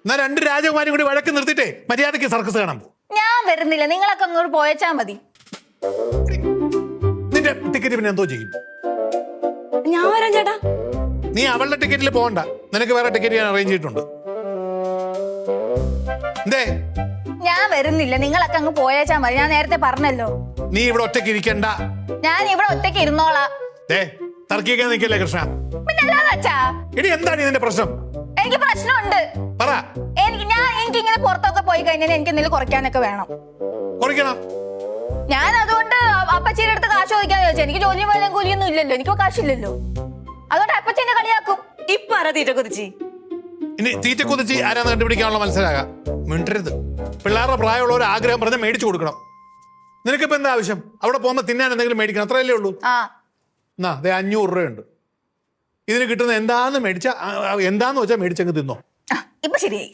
എന്നാ രണ്ട് രാജകുമാരും കൂടി വഴക്ക് നിർത്തിയിട്ടേ മര്യാദയ്ക്ക് സർക്കസ് കാണാൻ പോകും. ഞാൻ വരുന്നില്ല, നിങ്ങളൊക്കെ അങ്ങോട്ട് പോയച്ചാ മതി. നിന്റെ ടിക്കറ്റ് പിന്നെ എന്തോ ചെയ്യും? ഞാൻ വരാം ചേട്ടാ. നീ അവളുടെ ടിക്കറ്റിൽ പോകണ്ട, നിനക്ക് വേറെ ടിക്കറ്റ് ഞാൻ അറേഞ്ച് ചെയ്തിട്ടുണ്ട്. എന്തേ? ഞാൻ വരുന്നില്ല, നിങ്ങളൊക്കെ അങ്ങ് പോയച്ചാ മതി. ഞാൻ നേരത്തെ പറഞ്ഞല്ലോ. നീ ഇവിടെ ഒറ്റയ്ക്ക് ഇരിക്കണ്ട. ഞാൻ ഇവിടെ ഒറ്റയ്ക്ക് ഇരുന്നോളാം. തർക്കിക്കാൻ നിൽക്കല്ലേ കൃഷ്ണ. പിന്നെ അല്ലാതെ അച്ഛാ, ഇനി എന്താണ് ഇതിന്റെ പ്രശ്നം? എനിക്ക് പ്രശ്നമുണ്ട്. പറ. എനിക്ക് ഇങ്ങനെ പുറത്തൊക്കെ പോയി കഴിഞ്ഞാൽ എനിക്ക് എന്തെങ്കിലും കുറയ്ക്കാനൊക്കെ വേണം. കുറയ്ക്കണം. ഞാൻ അതുകൊണ്ട് അപ്പച്ചീന്റെ അടുത്ത് കാശ് ചോദിക്കാന്ന് ചോദിച്ചാൽ എനിക്ക് ജോലി പോയാലും കൂലിയൊന്നും ഇല്ലല്ലോ, എനിക്ക് കാശില്ലല്ലോ. അതുകൊണ്ട് അപ്പച്ചീനെ കളിയാക്കും. ഇപ്പൊ ആരാ തീറ്റ കുതിച്ചി? ഇനി തീറ്റ കുതിച്ച് ആരാന്ന് കണ്ടുപിടിക്കാനുള്ള മനസ്സിലാകാം. മിണ്ടരുത്. പിള്ളേരുടെ പ്രായമുള്ള ഒരു ആഗ്രഹം പറഞ്ഞ് മേടിച്ചു കൊടുക്കണം. നിനക്കിപ്പോ എന്താ ആവശ്യം? അവിടെ പോകുമ്പോ തിന്നാൻ എന്തെങ്കിലും മേടിക്കണം, അത്രയല്ലേ ഉള്ളൂ. എന്നാ അതെ 500 രൂപയുണ്ട്. ഇതിന് കിട്ടുന്ന എന്താന്ന് വെച്ചാൽ മേടിച്ചങ്ങ് തിന്നോ. ഇപ്പൊ ശരിയായി.